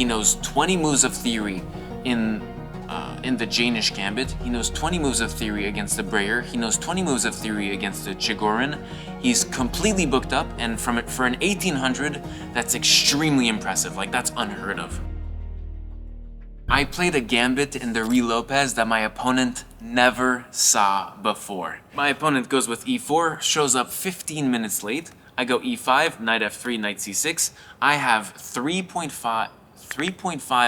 He knows 20 moves of theory in the Danish Gambit. He knows 20 moves of theory against the Breyer. He knows 20 moves of theory against the Chigorin. He's completely booked up, and for an 1800, that's extremely impressive. Like, that's unheard of. I played a Gambit in the Ruy Lopez that my opponent never saw before. My opponent goes with e4, shows up 15 minutes late. I go e5, knight f3, knight c6. I have 3.5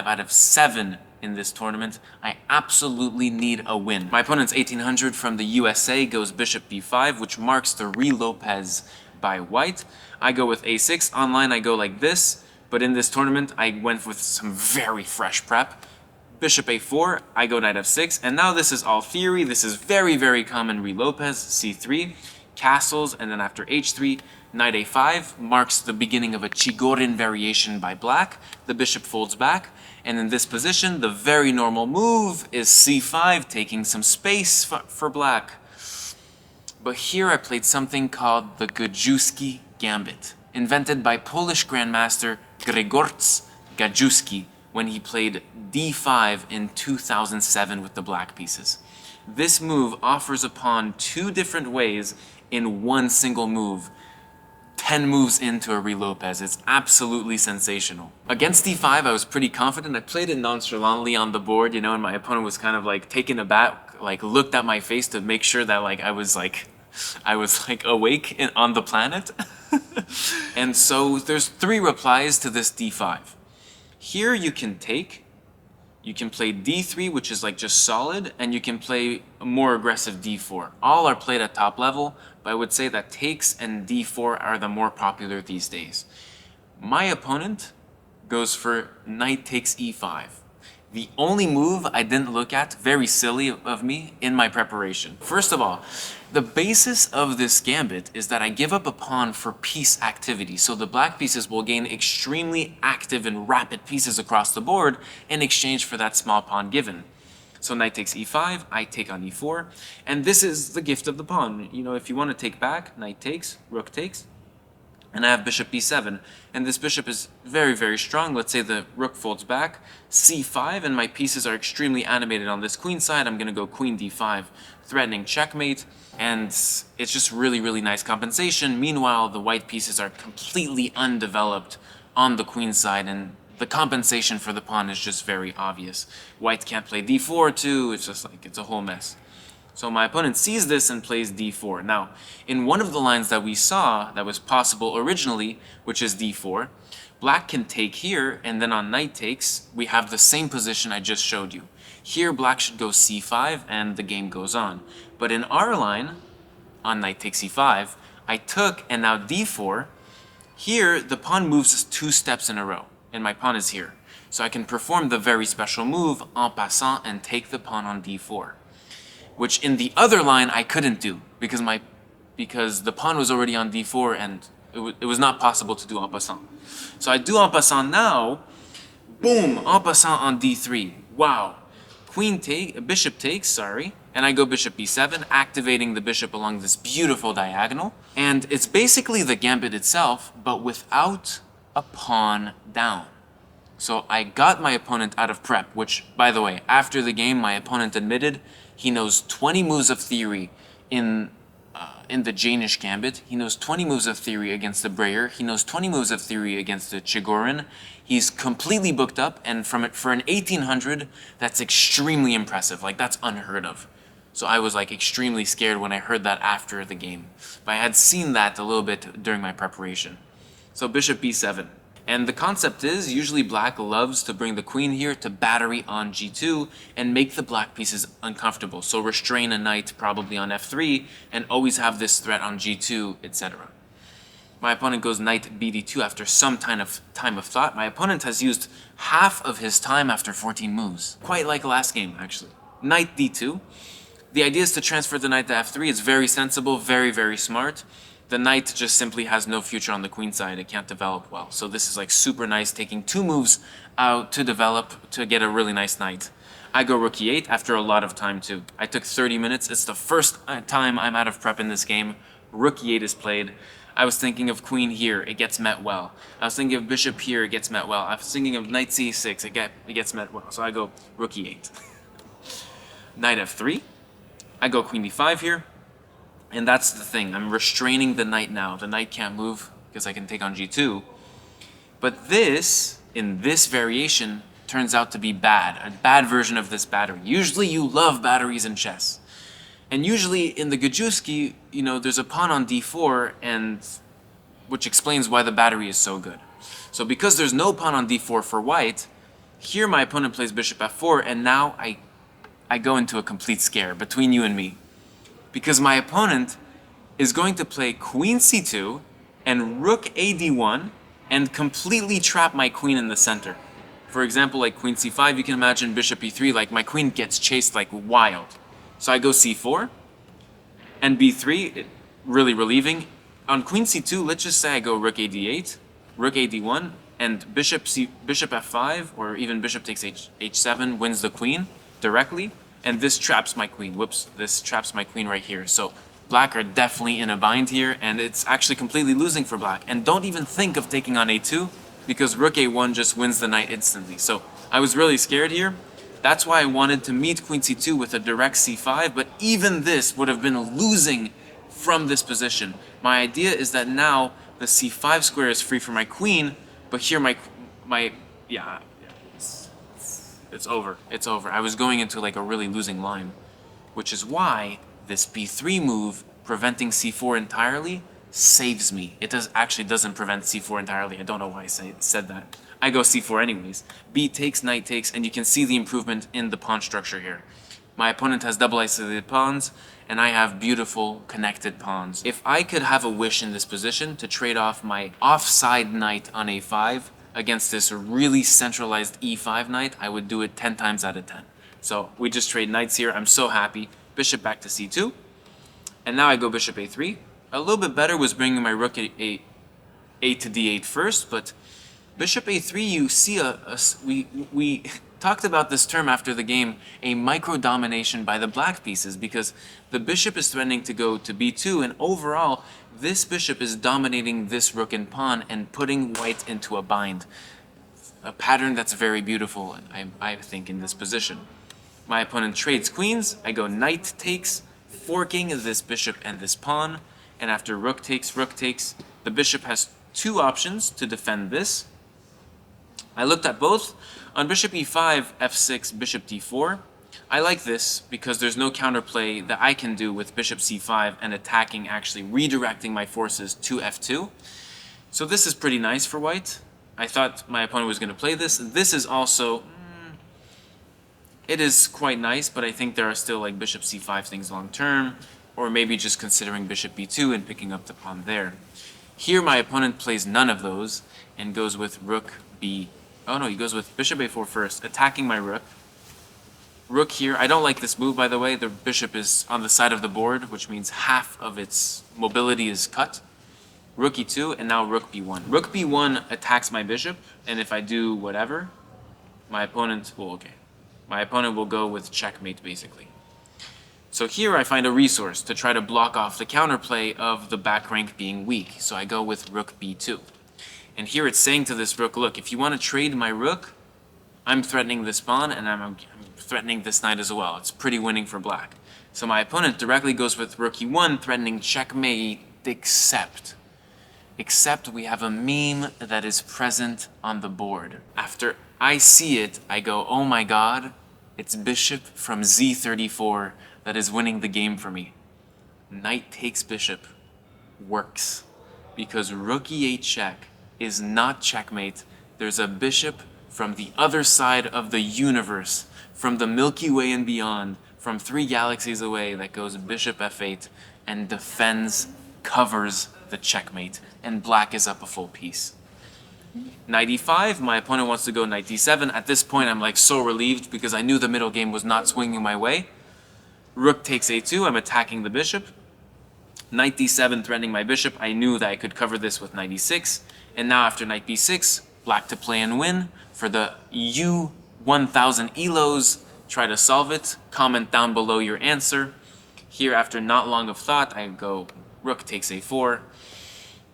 out of 7 in this tournament. I absolutely need a win. My opponent's 1800 from the USA goes bishop b5, which marks the Ruy Lopez by white. I go with a6. Online I go like this, but in this tournament I went with some very fresh prep. Bishop a4, I go knight f6, and now this is all theory. This is very, very common Ruy Lopez, c3, castles, and then after h3, knight a5 marks the beginning of a Chigorin variation by black. The bishop folds back, and in this position, the very normal move is c5, taking some space for black. But here I played something called the Gaji Gambit, invented by Polish grandmaster Grzegorz Gaji when he played d5 in 2007 with the black pieces. This move offers a pawn 2 different ways in one single move. 10 moves into a Ruy Lopez. It's absolutely sensational. Against d5, I was pretty confident. I played it nonchalantly on the board, you know, and my opponent was kind of like taken aback, like looked at my face to make sure that I was awake on the planet. And so there's 3 replies to this d5. Here you can take, you can play d3, which is like just solid, and you can play a more aggressive d4. All are played at top level, but I would say that takes and d4 are the more popular these days. My opponent goes for knight takes e5. The only move I didn't look at, very silly of me, in my preparation. First of all, the basis of this gambit is that I give up a pawn for piece activity, so the black pieces will gain extremely active and rapid pieces across the board in exchange for that small pawn given. So knight takes e5, I take on e4, and this is the gift of the pawn. You know, if you want to take back, knight takes, rook takes, and I have bishop b7, and this bishop is very, very strong. Let's say the rook folds back, c5, and my pieces are extremely animated on this queen side. I'm going to go queen d5, threatening checkmate, and it's just really, really nice compensation. Meanwhile, the white pieces are completely undeveloped on the queen side, and the compensation for the pawn is just very obvious. White can't play d4 too, it's just like, it's a whole mess. So my opponent sees this and plays d4. Now, in one of the lines that we saw that was possible originally, which is d4, black can take here, and then on knight takes, we have the same position I just showed you. Here, black should go c5, and the game goes on. But in our line, on knight takes e5, I took, and now d4, here, the pawn moves 2 steps in a row, and my pawn is here. So I can perform the very special move, en passant, and take the pawn on d4. Which in the other line I couldn't do because the pawn was already on d4 and it was not possible to do en passant. So I do en passant now, boom, en passant on d3. Wow. Bishop takes, sorry, and I go bishop b7, activating the bishop along this beautiful diagonal. And it's basically the gambit itself, but without a pawn down. So I got my opponent out of prep, which, by the way, after the game, my opponent admitted he knows 20 moves of theory in the Danish Gambit. He knows 20 moves of theory against the Breyer. He knows 20 moves of theory against the Chigorin. He's completely booked up, and for an 1800, that's extremely impressive. Like, that's unheard of. So I was like extremely scared when I heard that after the game. But I had seen that a little bit during my preparation. So bishop b7. And the concept is, usually black loves to bring the queen here to battery on g2 and make the black pieces uncomfortable. So restrain a knight probably on f3 and always have this threat on g2, etc. My opponent goes knight bd2 after some time of thought. My opponent has used half of his time after 14 moves. Quite like last game, actually. Knight d2. The idea is to transfer the knight to f3. It's very sensible, very, very smart. The knight just simply has no future on the queen side. It can't develop well. So this is like super nice, taking 2 moves out to develop to get a really nice knight. I go rook e8 after a lot of time too. I took 30 minutes. It's the first time I'm out of prep in this game. Rook e8 is played. I was thinking of queen here, it gets met well. I was thinking of bishop here, it gets met well. I was thinking of knight c6, it gets met well. So I go rook e8. Knight f3. I go queen d5 here. And that's the thing, I'm restraining the knight now. The knight can't move because I can take on g2. But this, in this variation, turns out to be bad. A bad version of this battery. Usually you love batteries in chess. And usually in the Gajewski, you know, there's a pawn on d4, and which explains why the battery is so good. So because there's no pawn on d4 for white, here my opponent plays bishop f4, and now I go into a complete scare between you and me. Because my opponent is going to play queen c2 and rook a d1 and completely trap my queen in the center. For example, like queen c5, you can imagine bishop e3, like my queen gets chased like wild. So I go c4 and b3, really relieving. On queen c2, let's just say I go rook a d8, rook a d1, and bishop f5, or even bishop takes h7, wins the queen directly. And this traps my queen. Whoops, this traps my queen right here. So black are definitely in a bind here, and it's actually completely losing for black. And don't even think of taking on a2, because rook a1 just wins the knight instantly. So I was really scared here. That's why I wanted to meet queen c2 with a direct c5, but even this would have been losing from this position. My idea is that now the c5 square is free for my queen, but here it's over. It's over. I was going into like a really losing line, which is why this b3 move, preventing c4 entirely, saves me. It actually doesn't prevent c4 entirely. I don't know why I said that. I go c4 anyways. B takes, knight takes, and you can see the improvement in the pawn structure here. My opponent has double isolated pawns, and I have beautiful connected pawns. If I could have a wish in this position to trade off my offside knight on a5 against this really centralized e5 knight, I would do it 10 times out of 10. So we just trade knights here. I'm so happy. Bishop back to c2. And now I go bishop a3. A little bit better was bringing my rook a to d8 first, but bishop a3, you see we talked about this term after the game, a micro-domination by the black pieces, because the bishop is threatening to go to b2, and overall, this bishop is dominating this rook and pawn and putting white into a bind. A pattern that's very beautiful, I think, in this position. My opponent trades queens. I go knight takes, forking this bishop and this pawn, and after rook takes, the bishop has two options to defend this. I looked at both. On bishop e5, f6, bishop d4, I like this because there's no counterplay that I can do with bishop c5 and attacking, actually redirecting my forces to f2. So this is pretty nice for white. I thought my opponent was going to play this. This is also, it is quite nice, but I think there are still like bishop c5 things long term, or maybe just considering bishop b2 and picking up the pawn there. Here my opponent plays none of those and goes with rook b. Oh no, he goes with bishop a4 first, attacking my rook. Rook here, I don't like this move, by the way. The bishop is on the side of the board, which means half of its mobility is cut. Rook e2, and now rook b1. Rook b1 attacks my bishop, and if I do whatever, my opponent will go with checkmate, basically. So here I find a resource to try to block off the counterplay of the back rank being weak. So I go with rook b2. And here it's saying to this rook, look, if you want to trade my rook, I'm threatening this pawn, and I'm threatening this knight as well. It's pretty winning for black. So my opponent directly goes with rook e1, threatening checkmate, except we have a meme that is present on the board. After I see it, I go, oh my god, it's bishop from z34 that is winning the game for me. Knight takes bishop works, because rook e8 check is not checkmate. There's a bishop from the other side of the universe, from the Milky Way and beyond, from 3 galaxies away, that goes bishop f8 and defends, covers the checkmate, and black is up a full piece. Knight e5, my opponent wants to go knight d7. At this point, I'm like so relieved because I knew the middle game was not swinging my way. Rook takes a2, I'm attacking the bishop. Knight d7 threatening my bishop. I knew that I could cover this with knight e6. And now after knight b6, black to play and win. For the U1000 ELOs, try to solve it. Comment down below your answer. Here, after not long of thought, I go rook takes a4.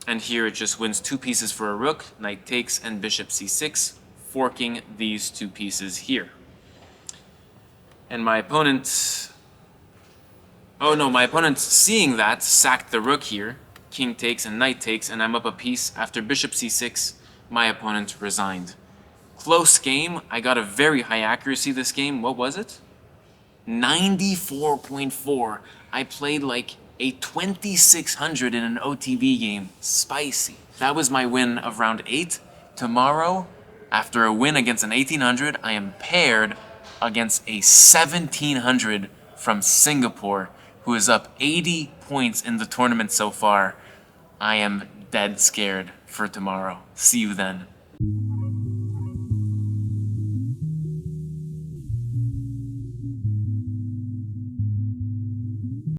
And here it just wins 2 pieces for a rook, knight takes, and bishop c6, forking these 2 pieces here. And my opponent... Oh no, my opponent, seeing that, sacked the rook here. King takes and knight takes, and I'm up a piece. After bishop c6, my opponent resigned. Close game. I got a very high accuracy this game. What was it? 94.4. I played like a 2600 in an OTB game. Spicy. That was my win of round 8. Tomorrow, after a win against an 1800, I am paired against a 1700 from Singapore, who is up 80 points in the tournament so far. I am dead scared for tomorrow. See you then.